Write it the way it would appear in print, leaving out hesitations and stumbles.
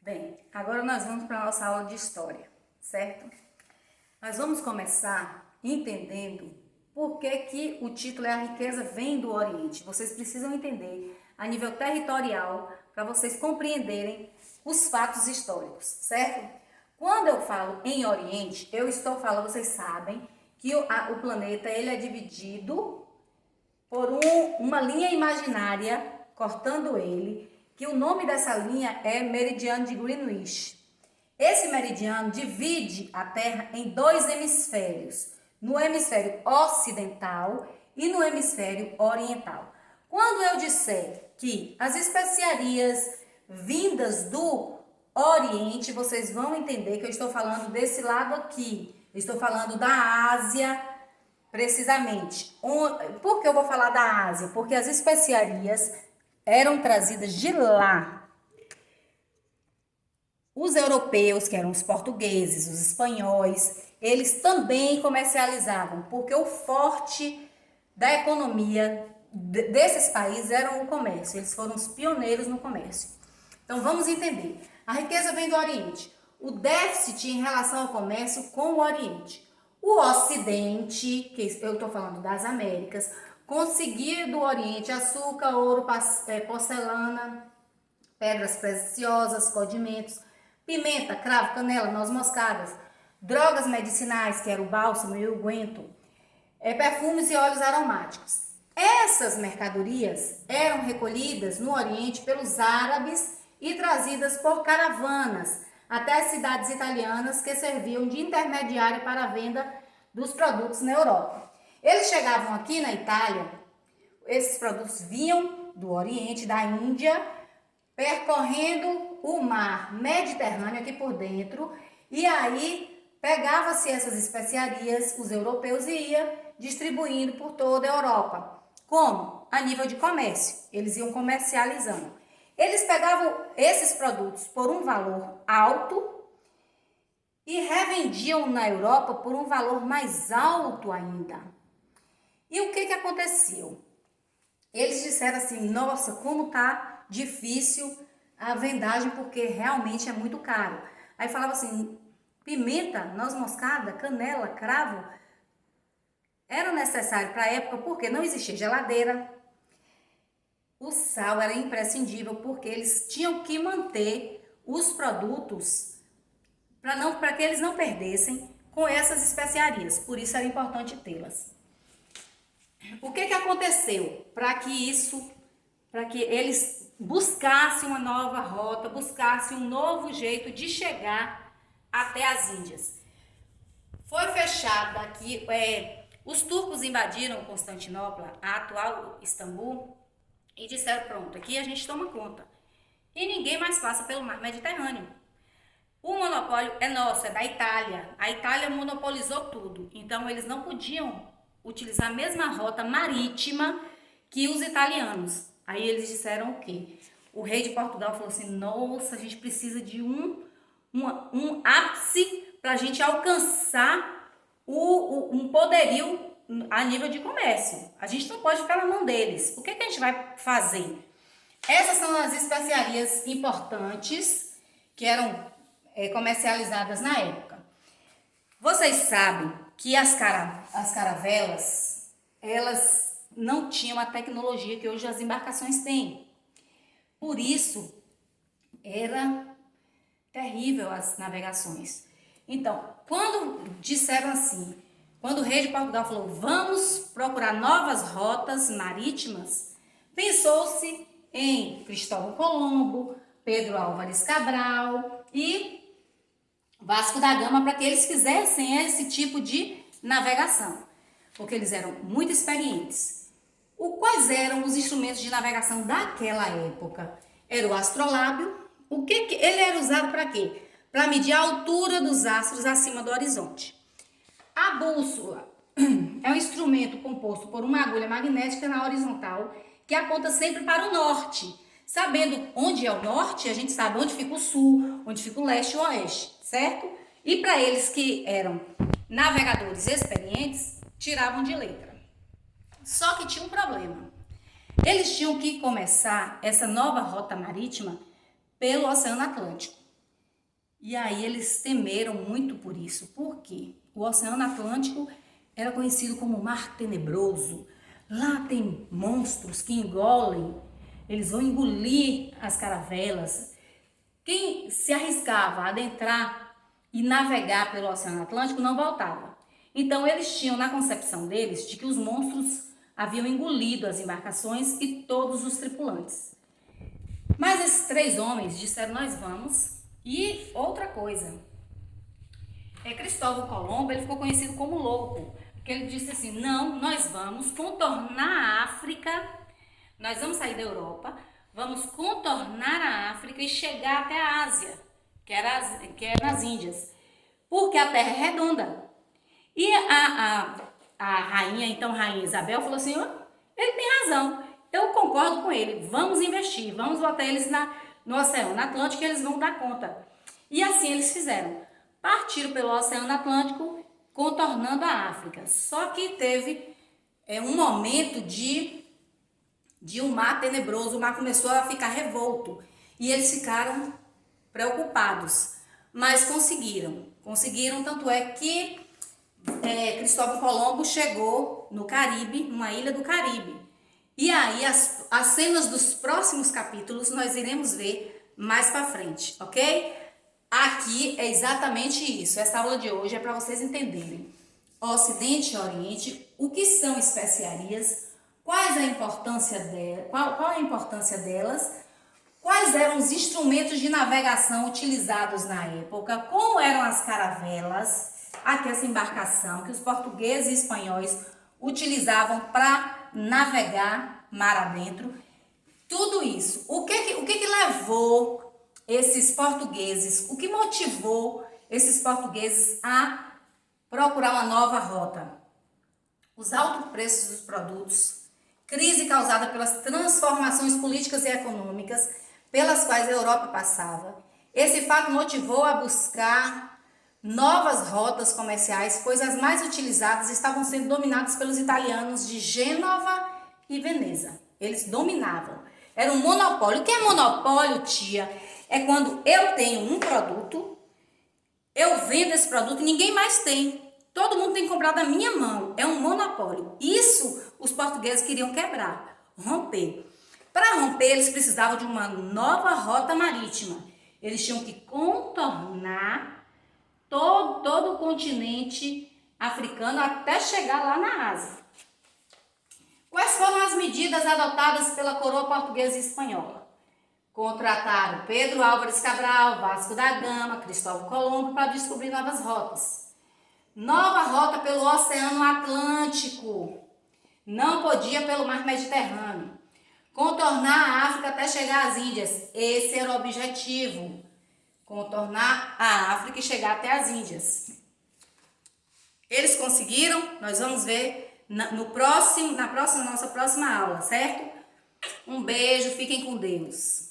Bem, agora nós vamos para a nossa aula de história, certo? Nós vamos começar entendendo por que o título é A Riqueza Vem do Oriente. Vocês precisam entender a nível territorial para vocês compreenderem os fatos históricos, certo? Quando eu falo em Oriente, eu estou falando, vocês sabem, que o planeta ele é dividido por uma linha imaginária cortando ele, que o nome dessa linha é Meridiano de Greenwich. Esse meridiano divide a Terra em dois hemisférios, no hemisfério ocidental e no hemisfério oriental. Quando eu disser que as especiarias vindas do Oriente, vocês vão entender que eu estou falando desse lado aqui. Eu estou falando da Ásia, precisamente. Por que eu vou falar da Ásia? Porque as especiarias eram trazidas de lá. Os europeus, que eram os portugueses, os espanhóis, eles também comercializavam, porque o forte da economia desses países era o comércio. Eles foram os pioneiros no comércio. Então vamos entender. A riqueza vem do Oriente. O déficit em relação ao comércio com o Oriente. O Ocidente, que eu estou falando das Américas, conseguia do Oriente açúcar, ouro, porcelana, pedras preciosas, condimentos, pimenta, cravo, canela, noz moscadas, drogas medicinais, que era o bálsamo e o unguento, perfumes e óleos aromáticos. Essas mercadorias eram recolhidas no Oriente pelos árabes e trazidas por caravanas até as cidades italianas que serviam de intermediário para a venda dos produtos na Europa. Eles chegavam aqui na Itália, esses produtos vinham do Oriente, da Índia, percorrendo o mar Mediterrâneo aqui por dentro, e aí pegava-se essas especiarias, os europeus, e ia distribuindo por toda a Europa. Como? A nível de comércio, eles iam comercializando. Eles pegavam esses produtos por um valor alto e revendiam na Europa por um valor mais alto ainda. E o que aconteceu? Eles disseram assim, nossa, como tá difícil a vendagem, porque realmente é muito caro. Aí falava assim, pimenta, noz moscada, canela, cravo, era necessário para a época, porque não existia geladeira. O sal era imprescindível, porque eles tinham que manter os produtos para que eles não perdessem com essas especiarias. Por isso era importante tê-las. O que aconteceu para que eles buscassem uma nova rota, buscassem um novo jeito de chegar até as Índias? Foi fechada aqui, os turcos invadiram Constantinopla, a atual Istambul, e disseram, pronto, aqui a gente toma conta. E ninguém mais passa pelo mar Mediterrâneo. O monopólio é nosso, é da Itália. A Itália monopolizou tudo. Então, eles não podiam utilizar a mesma rota marítima que os italianos. Aí eles disseram o quê? O rei de Portugal falou assim, nossa, a gente precisa de um ápice para a gente alcançar um poderio a nível de comércio. A gente não pode ficar na mão deles. O que a gente vai fazer? Essas são as especiarias importantes que eram comercializadas na época. Vocês sabem que as caravelas, elas não tinham a tecnologia que hoje as embarcações têm. Por isso, era terrível as navegações. Então, quando disseram assim, quando o rei de Portugal falou, vamos procurar novas rotas marítimas, pensou-se em Cristóvão Colombo, Pedro Álvares Cabral e Vasco da Gama, para que eles fizessem esse tipo de navegação, porque eles eram muito experientes. Quais eram os instrumentos de navegação daquela época? Era o astrolábio. Ele era usado para quê? Para medir a altura dos astros acima do horizonte. A bússola é um instrumento composto por uma agulha magnética na horizontal que aponta sempre para o norte. Sabendo onde é o norte, a gente sabe onde fica o sul, onde fica o leste e o oeste, certo? E para eles que eram navegadores experientes, tiravam de letra. Só que tinha um problema. Eles tinham que começar essa nova rota marítima pelo Oceano Atlântico. E aí eles temeram muito por isso. Por quê? O Oceano Atlântico era conhecido como Mar Tenebroso. Lá tem monstros que engolem, eles vão engolir as caravelas. Quem se arriscava a adentrar e navegar pelo Oceano Atlântico não voltava. Então eles tinham na concepção deles de que os monstros haviam engolido as embarcações e todos os tripulantes. Mas esses 3 homens disseram: nós vamos. E outra coisa, Cristóvão Colombo, ele ficou conhecido como louco, porque ele disse assim: não, nós vamos contornar a África, nós vamos sair da Europa, vamos contornar a África e chegar até a Ásia, que é nas Índias, porque a Terra é redonda. E a rainha, então rainha Isabel, falou assim: ele tem razão, eu concordo com ele, vamos investir, vamos botar eles no Oceano Atlântico e eles vão dar conta. E assim eles fizeram. Partiram pelo Oceano Atlântico, contornando a África. Só que teve um momento de um mar tenebroso, o mar começou a ficar revolto. E eles ficaram preocupados. Mas conseguiram. Conseguiram, tanto é que Cristóvão Colombo chegou no Caribe, numa ilha do Caribe. E aí as cenas dos próximos capítulos nós iremos ver mais para frente, ok? Aqui é exatamente isso. Essa aula de hoje é para vocês entenderem Ocidente e Oriente, o que são especiarias, qual a importância delas, quais eram os instrumentos de navegação utilizados na época, como eram as caravelas, aqui essa embarcação que os portugueses e espanhóis utilizavam para navegar mar adentro. Tudo isso. O que levou esses portugueses, o que motivou esses portugueses a procurar uma nova rota? Os altos preços dos produtos, crise causada pelas transformações políticas e econômicas pelas quais a Europa passava. Esse fato motivou a buscar novas rotas comerciais, pois as mais utilizadas estavam sendo dominadas pelos italianos de Gênova e Veneza. Eles dominavam. Era um monopólio. O que é monopólio, tia? É quando eu tenho um produto, eu vendo esse produto e ninguém mais tem. Todo mundo tem que comprar da minha mão. É um monopólio. Isso os portugueses queriam quebrar, romper. Para romper, eles precisavam de uma nova rota marítima. Eles tinham que contornar todo o continente africano até chegar lá na Ásia. Quais foram as medidas adotadas pela coroa portuguesa e espanhola? Contrataram Pedro Álvares Cabral, Vasco da Gama, Cristóvão Colombo para descobrir novas rotas. Nova rota pelo Oceano Atlântico. Não podia pelo Mar Mediterrâneo. Contornar a África até chegar às Índias. Esse era o objetivo. Contornar a África e chegar até as Índias. Eles conseguiram? Nós vamos ver na nossa próxima aula, certo? Um beijo, fiquem com Deus.